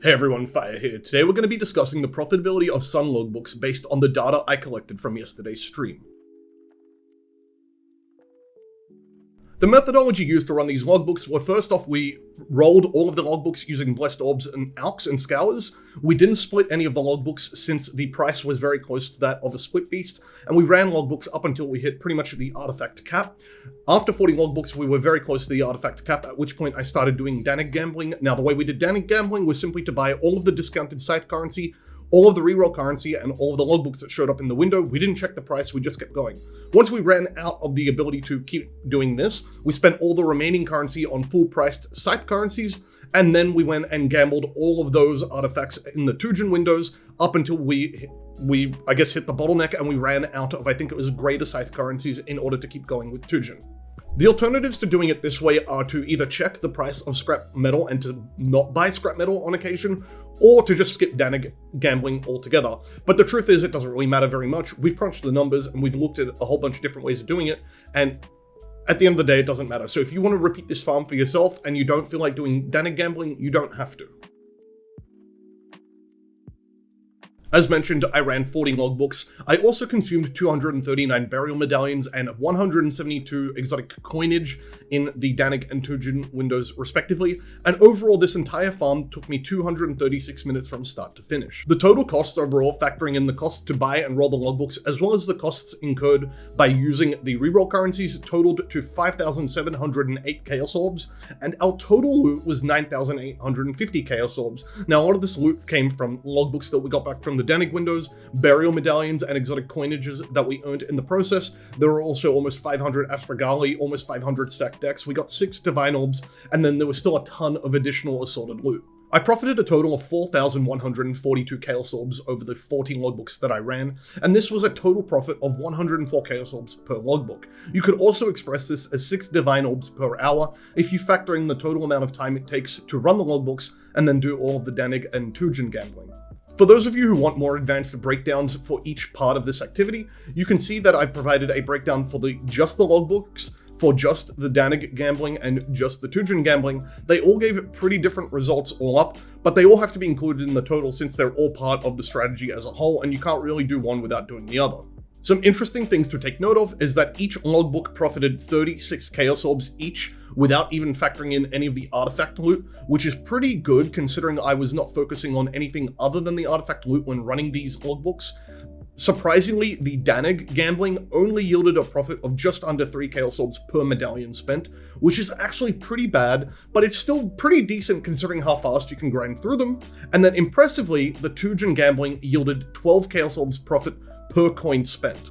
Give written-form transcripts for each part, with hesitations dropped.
Hey everyone, Fire here. Today we're going to be discussing the profitability of Sun Logbooks based on the data I collected from yesterday's stream. The methodology used to run these logbooks were, first off, we rolled all of the logbooks using Blessed Orbs and Alks and Scours. We didn't split any of the logbooks since the price was very close to that of a split beast, and we ran logbooks up until we hit pretty much the artifact cap. After 40 logbooks, we were very close to the artifact cap, at which point I started doing Danig gambling. Now, the way we did Danig gambling was simply to buy all of the discounted scythe currency, all of the reroll currency, and all of the logbooks that showed up in the window. We didn't check the price, we just kept going. Once we ran out of the ability to keep doing this, we spent all the remaining currency on full-priced scythe currencies, and then we went and gambled all of those artifacts in the Tujin windows up until we I guess hit the bottleneck and we ran out of, I think it was greater scythe currencies in order to keep going with Tujin. The alternatives to doing it this way are to either check the price of scrap metal and to not buy scrap metal on occasion, or to just skip Danig gambling altogether. But the truth is, it doesn't really matter very much. We've crunched the numbers and we've looked at a whole bunch of different ways of doing it, and at the end of the day, it doesn't matter. So if you want to repeat this farm for yourself and you don't feel like doing Danig gambling, you don't have to. As mentioned, I ran 40 logbooks. I also consumed 239 burial medallions and 172 exotic coinage in the Danig and Tujin windows respectively, and overall this entire farm took me 236 minutes from start to finish. The total cost overall, factoring in the cost to buy and roll the logbooks as well as the costs incurred by using the reroll currencies, totaled to 5,708 Chaos Orbs, and our total loot was 9,850 Chaos Orbs. Now, a lot of this loot came from logbooks that we got back from the Danig windows, burial medallions, and exotic coinages that we earned in the process. There were also almost 500 Astragali, almost 500 stacked decks. We got 6 Divine Orbs, and then there was still a ton of additional assorted loot. I profited a total of 4,142 Chaos Orbs over the 14 logbooks that I ran, and this was a total profit of 104 Chaos Orbs per logbook. You could also express this as 6 Divine Orbs per hour if you factor in the total amount of time it takes to run the logbooks and then do all of the Danig and Tujin gambling. For those of you who want more advanced breakdowns for each part of this activity, you can see that I've provided a breakdown for just the logbooks, for just the Danig gambling and just the Tujin gambling. They all gave pretty different results all up, but they all have to be included in the total since they're all part of the strategy as a whole, and you can't really do one without doing the other. Some interesting things to take note of is that each logbook profited 36 Chaos Orbs each without even factoring in any of the artifact loot, which is pretty good considering I was not focusing on anything other than the artifact loot when running these logbooks. Surprisingly, the Danig gambling only yielded a profit of just under 3 Chaos Orbs per medallion spent, which is actually pretty bad, but it's still pretty decent considering how fast you can grind through them. And then impressively, the Tujin gambling yielded 12 Chaos Orbs profit per coin spent.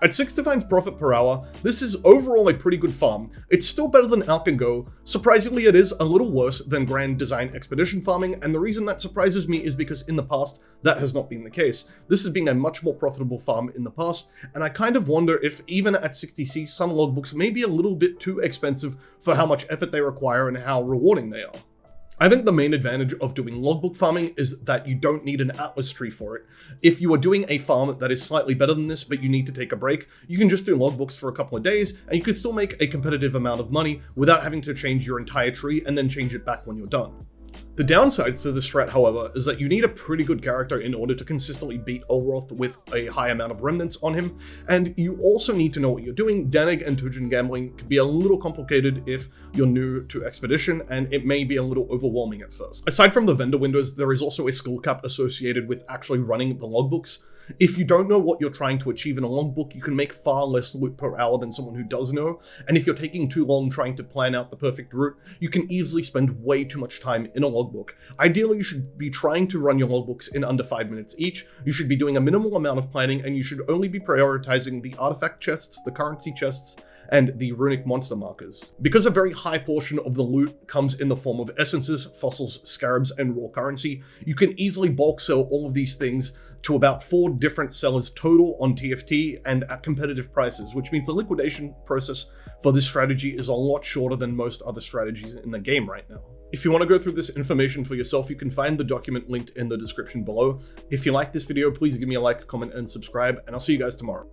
At 6 Divines profit per hour, this is overall a pretty good farm. It's still better than Alk and Go. Surprisingly, it is a little worse than Grand Design Expedition farming, and the reason that surprises me is because in the past, that has not been the case. This has been a much more profitable farm in the past, and I kind of wonder if even at 60C, some logbooks may be a little bit too expensive for how much effort they require and how rewarding they are. I think the main advantage of doing logbook farming is that you don't need an Atlas tree for it. If you are doing a farm that is slightly better than this, but you need to take a break, you can just do logbooks for a couple of days, and you can still make a competitive amount of money without having to change your entire tree and then change it back when you're done. The downsides to this strat, however, is that you need a pretty good character in order to consistently beat Olroth with a high amount of remnants on him, and you also need to know what you're doing. Danig and Tujin gambling can be a little complicated if you're new to Expedition, and it may be a little overwhelming at first. Aside from the vendor windows, there is also a skill cap associated with actually running the logbooks. If you don't know what you're trying to achieve in a logbook, you can make far less loot per hour than someone who does know, and if you're taking too long trying to plan out the perfect route, you can easily spend way too much time in a logbook. Ideally, you should be trying to run your logbooks in under 5 minutes each. You should be doing a minimal amount of planning, and you should only be prioritizing the artifact chests, the currency chests, and the runic monster markers. Because a very high portion of the loot comes in the form of essences, fossils, scarabs, and raw currency, you can easily bulk sell all of these things to about 4 different sellers total on TFT and at competitive prices, which means the liquidation process for this strategy is a lot shorter than most other strategies in the game right now. If you want to go through this information for yourself, you can find the document linked in the description below. If you like this video, please give me a like, comment, and subscribe, and I'll see you guys tomorrow.